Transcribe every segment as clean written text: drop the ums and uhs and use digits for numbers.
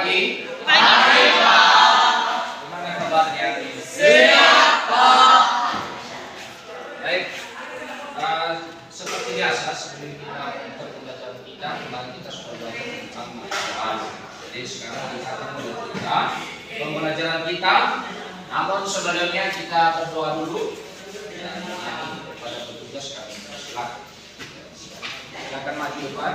pagi. Pagi, Pak. Gimana kabarnya hari ini? Sehat, Pak. Baik. Seperti biasa sebelum kita pembelajaran kita, kemarin kita sudah belajar tentang soal. Jadi sekarang kita akan melanjutkan pembelajaran kita. Namun sebelumnya kita berdoa dulu. Kepada petugas kami. Silakan maju depan.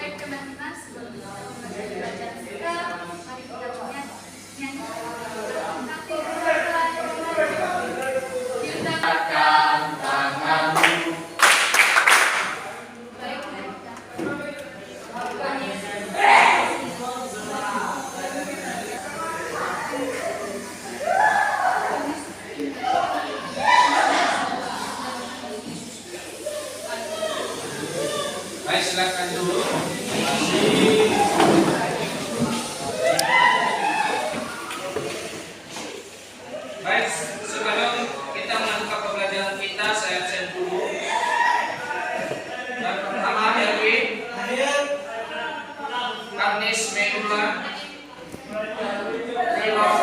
Baik teman-teman, sebelum kita memulai pembelajaran kita, mari kita nyanyi. Angkat tanganmu. Baik, Baik, silakan dulu. Baik, sebelum kita melanjutkan pembelajaran kita, saya absen dulu. Dan pertama, Erwin, Karnis Meula,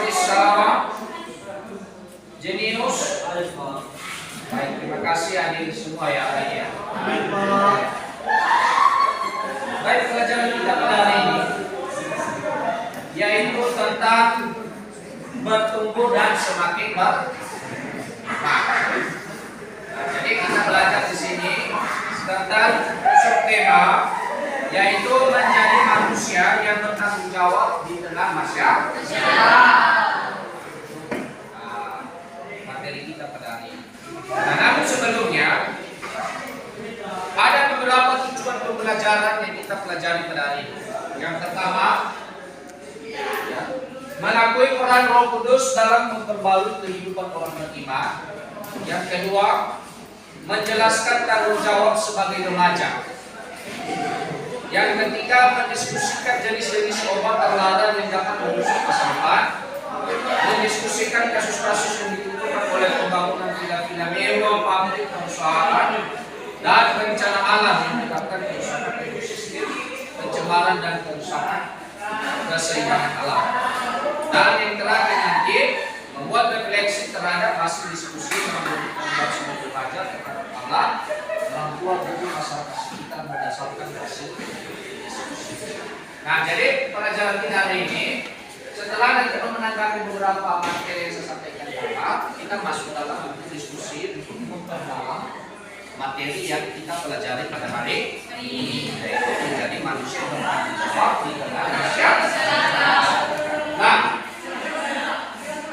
Risa, Jenius. Baik, terima kasih hadir semua ya hari ya. Baik, pelajaran kita pada hari ini yaitu tentang bertumbuh dan semakin berkembang. Nah, jadi kita belajar di sini tentang subtema yaitu menjadi manusia yang bertanggung jawab di tengah masyarakat. Materi kita pada hari ini. Nah, namun sebelumnya ada beberapa tujuan pembelajaran yang kita pelajari pada hari ini. Yang pertama, ya, mengakui peran Roh Kudus dalam memperbarui kehidupan orang beriman. Yang kedua, menjelaskan tanggung jawab sebagai remaja. Yang ketiga, mendiskusikan jenis-jenis obat terlarang yang dapat merusak masa depan. Mendiskusikan kasus-kasus yang ditentukan oleh pembangunan villa-villa mewah, pabrik, perusahaan, dan bencana alam yang menyebabkan kerusakan ekosistem, pencemaran dan kerusakan keseimbangan alam. Dan yang terakhir nanti membuat refleksi terhadap hasil diskusi yang membuat semua remaja terhadap Allah, orang tua bagi masyarakat sekitar berdasarkan hasil diskusi. Nah, jadi pelajaran kita hari ini setelah nanti menanggapi beberapa materi yang saya sampaikan tadi, kita masuk dalam diskusi untuk memperdalam materi yang kita pelajari pada hari ini, yaitu menjadi manusia bertanggung jawab di tengah masyarakat. Nah,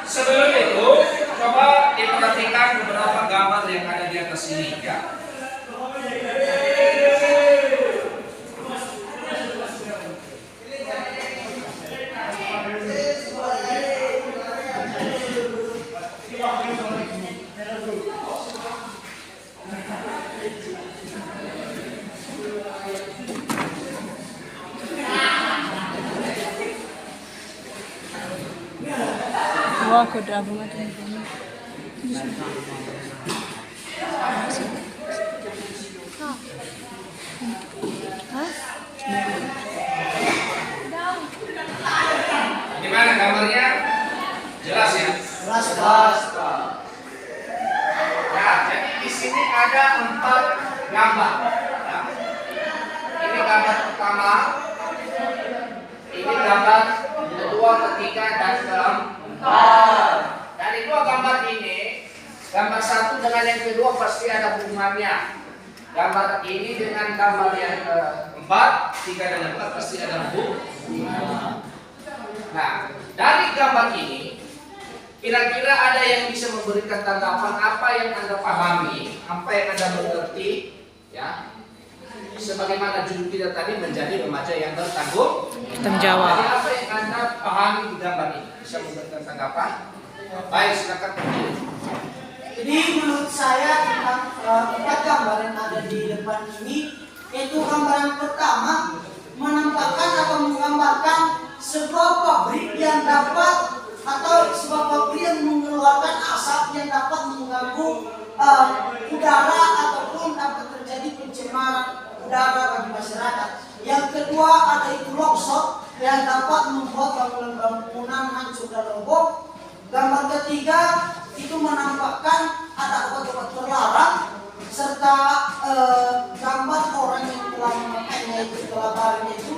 sebelum itu coba diperhatikan beberapa gambar yang ada di atas ini ya. Wah, kuda bunga teman-teman. Gimana gambarnya? Jelas ya? Jelas, Pak. Nah, jadi di sini ada 4 gambar. Ya. Ini gambar pertama, ini gambar kedua, ketiga, dan keempat. Dari 2 gambar ini, gambar 1 dengan yang kedua pasti ada hubungannya. Gambar ini dengan gambar yang keempat, 3 dan 4 pasti ada hubungan. Nah, dari gambar ini kira-kira ada yang bisa memberikan tanggapan apa yang Anda pahami, apa yang Anda mengerti, ya. Sebagaimana judul kita tadi, menjadi remaja yang bertanggung jawab. Jadi apa yang Anda pahami di gambar ini? Bisa memberikan tanggapan? Baik, silakan. Jadi menurut saya tentang 4 gambar yang ada di depan ini, yaitu gambar yang pertama menampakkan atau menggambarkan sebuah pabrik yang dapat atau sebuah pabrik yang mengeluarkan asap yang dapat mengganggu udara ataupun dapat terjadi pencemaran kedua ada itu longsor yang dapat membuat bangunan hancur dan roboh. Gambar ketiga itu menampakkan ada obat-obat terlarang serta gambar orang yang telah memakainya itu, telah barangnya itu.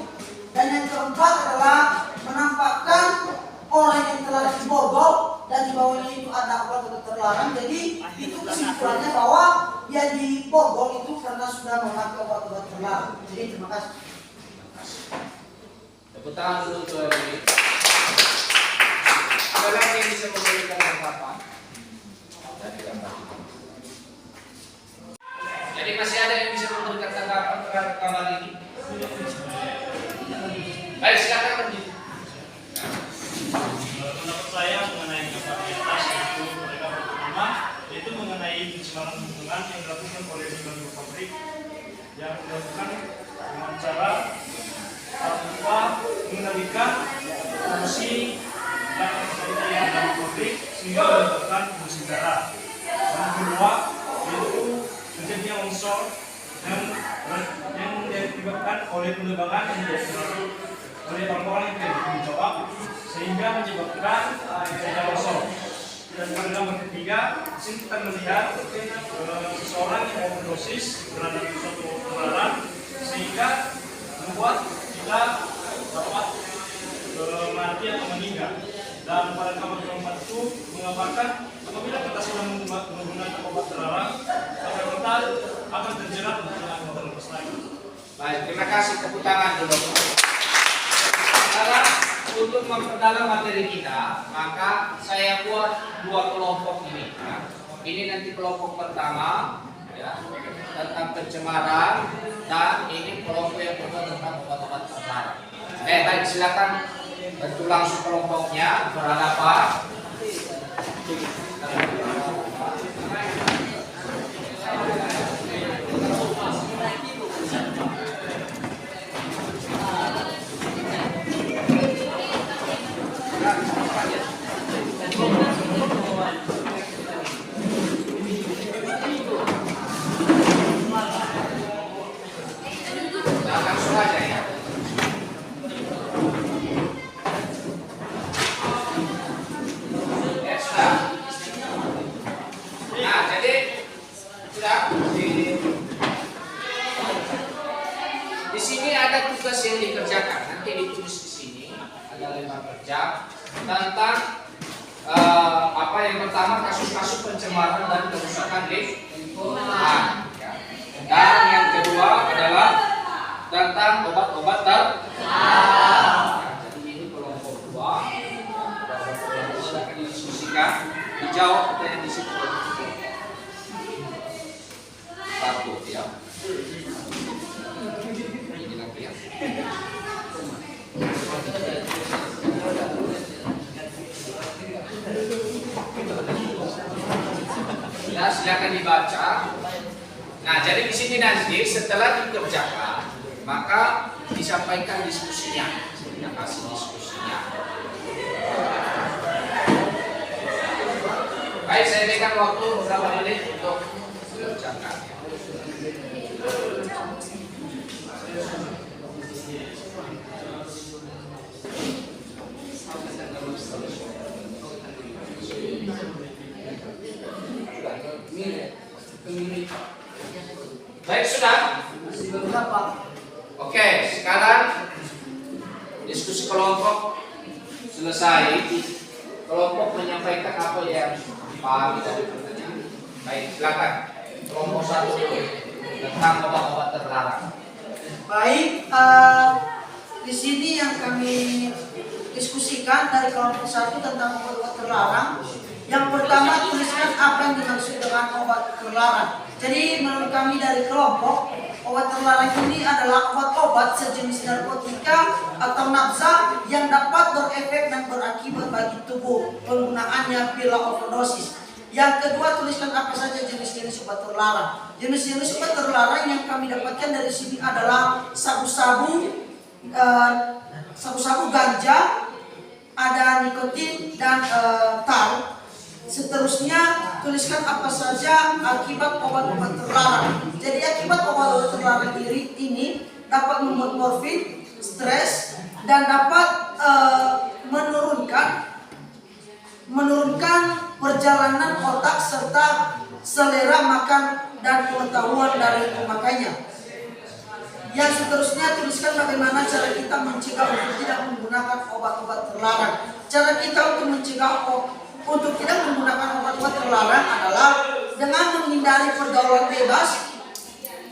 Dan yang keempat adalah menampakkan orang yang telah diborgol dan di bawahnya itu ada obat-obat terlarang. Jadi itu kesimpulannya bahwa yang diborgol itu karena sudah memakai obat-obat terlarang. Jadi terima kasih. Tepuk tangan dulu tuh. Ada lagi yang bisa memberikan tanggapan dari gambar ini? Jadi masih ada yang bisa memberikan tanggapan terhadap gambar ini? Baik, silakan Budi. Pendapat saya mengenai gambar di atas itu mereka pertama yaitu mengenai pencemaran lingkungan yang dilakukan oleh lembaga pabrik yang dilakukan dengan cara tanpa mengendalikan fungsi dan yang dalam pabrik sehingga menyebabkan polusi udara. Yang kedua yaitu terjadinya longsor yang diakibatkan oleh penebangan yang dilakukan oleh orang-orang yang tidak bertanggung jawab sehingga menyebabkan terjadinya longsor. Dan pada gambar ketiga, di sini kita melihat seseorang yang overdosis terhadap suatu terlarang sehingga membuat kita dapat mati atau meninggal. Dan pada gambar keempat itu menggambarkan apabila kita sudah menggunakan obat terlarang, maka kita akan terjerat dengan obat lepas lagi. Baik, terima kasih. Tepuk tangan dulu. Sekarang untuk memperdalam materi kita, maka saya buat dua kelompok ini. Ini nanti kelompok pertama ya, tentang pencemaran, dan ini kelompok yang kedua tentang obat-obat terlarang. Baik, silakan bentuk langsung kelompoknya berhadapan. Langsung aja ya. Ya sudah. Nah, jadi sudah di sini ada tugas yang dikerjakan. Nanti ditulis di sini ada lembar kerja tentang apa yang pertama kasus-kasus pencemaran dan kerusakan lingkungan. Dan yang kedua adalah tentang obat-obat terlarang. Jadi ini kelompok dua. Silakan didiskusikan, dijawab pertanyaan di situ. Satu ya. Ini lagi ya. Ya, silakan dibaca. Nah, jadi di sini nanti setelah dikerjakan, maka disampaikan diskusinya. Kita kasih diskusinya. Baik, saya berikan waktu beberapa menit untuk dikerjakan. Baik, sudah? Oke, sekarang diskusi kelompok selesai. Kelompok menyampaikan apa yang dipahami dari pertanyaan. Baik, silakan. Kelompok satu dulu tentang obat-obat terlarang. Baik, di sini yang kami diskusikan dari kelompok satu tentang obat-obat terlarang. Yang pertama, tuliskan apa yang dimaksud dengan obat terlarang. Jadi menurut kami dari kelompok, obat terlarang ini adalah obat-obat sejenis narkotika atau nafza yang dapat berefek dan berakibat bagi tubuh. Penggunaannya bila overdosis. Yang kedua, tuliskan apa saja jenis-jenis obat terlarang. Jenis-jenis obat terlarang yang kami dapatkan dari sini adalah sabu-sabu, ganja, ada nikotin dan tar. Seterusnya, tuliskan apa saja akibat obat-obat terlarang. Jadi akibat obat-obat terlarang ini dapat membuat morfin, stres dan dapat menurunkan perjalanan otak serta selera makan dan pengetahuan dari pemakainya. Yang seterusnya, tuliskan bagaimana cara kita mencegah untuk tidak menggunakan obat-obat terlarang. Cara kita untuk mencegah untuk tidak menggunakan obat-obat terlarang adalah dengan menghindari pergaulan bebas.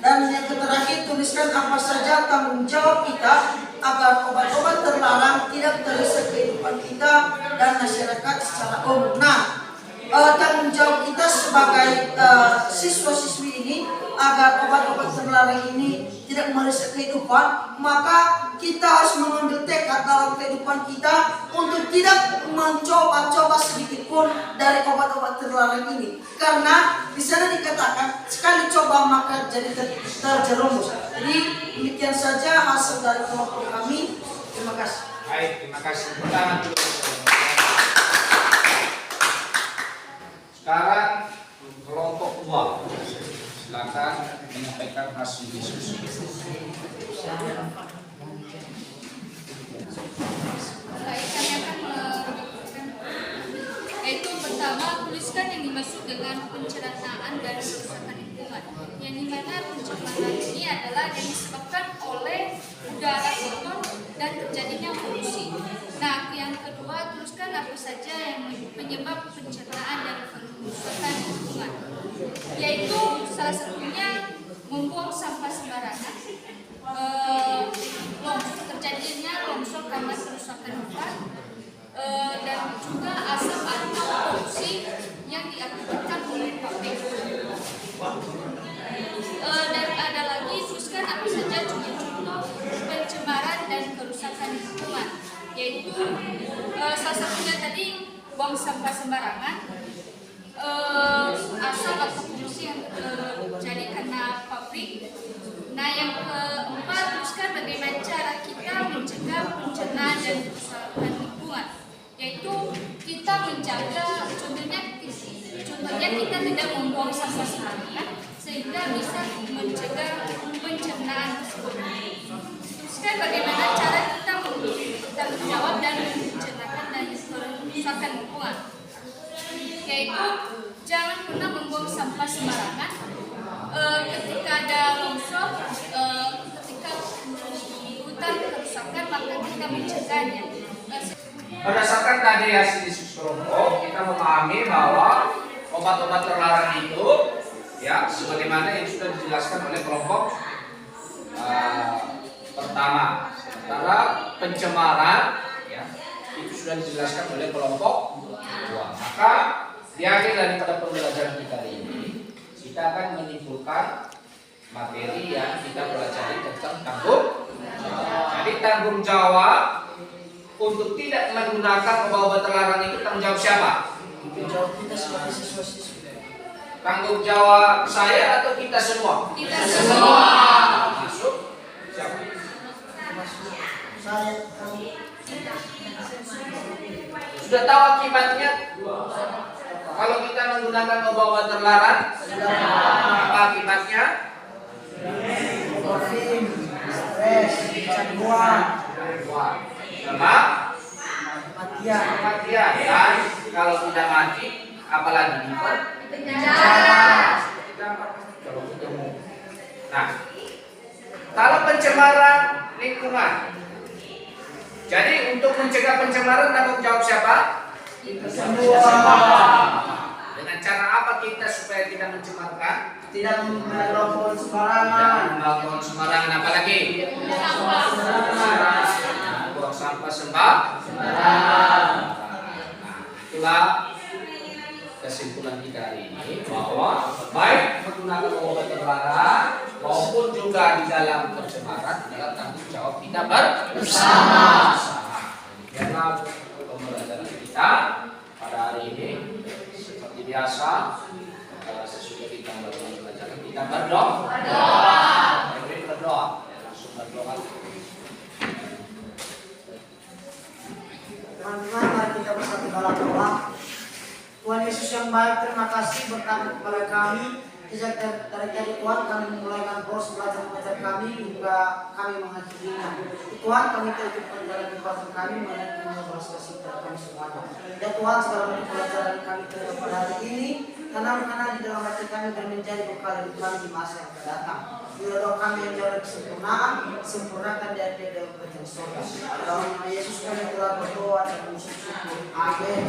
Dan yang terakhir, tuliskan apa saja tanggung jawab kita agar obat-obat terlarang tidak terlihat kehidupan kita dan masyarakat secara umum. Nah, tanggung jawab kita sebagai siswa-siswi ini agar obat-obat terlarang ini tidak merusak kehidupan, maka kita harus mengambil tekad dalam kehidupan kita untuk tidak mencoba-coba sedikit pun dari obat-obat terlarang ini. Karena di sana dikatakan sekali coba maka jadi terjerumus. Jadi demikian saja hasil dari kelompok kami. Terima kasih. Baik, terima kasih. Pertama dulu. Sekarang kelompok 2. Silakan menyampaikan hasil diskusi. Baik, kami akan menunjukkan, yaitu pertama, tuliskan yang dimaksud dengan pencernaan dan kerusakan lingkungan. Yang dimana pencemaran ini adalah yang disebabkan oleh udara kotor dan terjadinya polusi. Nah, yang kedua, tuliskan apa saja yang penyebab pencernaan dan kerusakan lingkungan, yaitu salah satunya membuang sampah sembarangan, terjadinya longsor karena kerusakan hutan, dan juga asap atau polusi yang diakibatkan oleh pabrik. Dan ada lagi, tuliskan apa saja contoh pencemaran dan kerusakan lingkungan, yaitu salah satunya tadi buang sampah sembarangan, asap atau polusi yang terjadi karena pabrik. Nah, yang keempat, tuliskan bagaimana cara kita mencegah pencernaan dan kerusakan lingkungan, yaitu kita menjaga, contohnya kita tidak membuang sampah sembarangan sehingga bisa mencegah pencernaan tersebut. Tuliskan bagaimana cara kita bertanggung jawab dan mencernakan dan kerusakan lingkungan, yaitu jangan pernah membuang sampah sembarangan. Ketika ada longsor, ketika hutan kerusakan, maka kita mencegahnya. Berdasarkan tadi hasil diskusi kelompok, kita memahami bahwa obat-obat terlarang itu, ya, sebagaimana yang sudah dijelaskan oleh kelompok pertama. Sementara pencemaran, ya, itu sudah dijelaskan oleh kelompok 2. Maka di akhir daripada pembelajaran kita ini, kita akan menyimpulkan materi yang kita pelajari tentang tanggung jawab. Jadi tanggung jawab untuk tidak menggunakan obat-obat terlarang itu tanggung jawab siapa? Tanggung jawab kita sebagai siswa-siswi. Tanggung jawab saya atau kita semua? Kita semua. Masuk siapa? Saya. Sudah tahu akibatnya? Kalau kita menggunakan obat-obat terlarang, apa akibatnya? Overfeeding, stres, kecanduan, Sama kematian. kematian. Dan kalau tidak mati, apalagi Penjara. kalau ketemu. Nah, kalau pencemaran lingkungan, jadi untuk mencegah pencemaran tanggung jawab siapa? Kita semua. Dengan cara apa kita supaya tidak mencemarkan? Tidak membuang pohon Tidak sembarangan. membangun sembarangan, apalagi Sembarangan. buang sampah sembarangan. Nah, itulah kesimpulan kita hari ini, bahwa baik menggunakan obat terlarang maupun juga di dalam pencemaran adalah tanggung jawab kita bersama. Demikianlah pembelajaran kita pada hari ini. Seperti biasa, sesudah kita melakukan pelajaran, kita berdoa. Berdoa. Langsung berdoa. Teman-teman, mari kita bersatu dalam doa. Tuhan Yesus yang baik, terima kasih berkat kepada kami Sejak dari tadi Tuhan kami memulaikan proses belajar mengajar kami hingga kami mengakhirinya. Tuhan kami terjun dalam kekuatan kami mengenai belas kasih kami semuanya. Ya Tuhan segala macam pelajaran kami terima pada hari ini tanam-tanam di dalam hati kami dan menjadi bekal hidup kami di masa yang akan datang. Bila doa kami yang jauh dari kesempurnaan, sempurnakan di hati dalam kerajaan surga. Dalam nama Yesus kami telah berdoa dan bersyukur. Amin.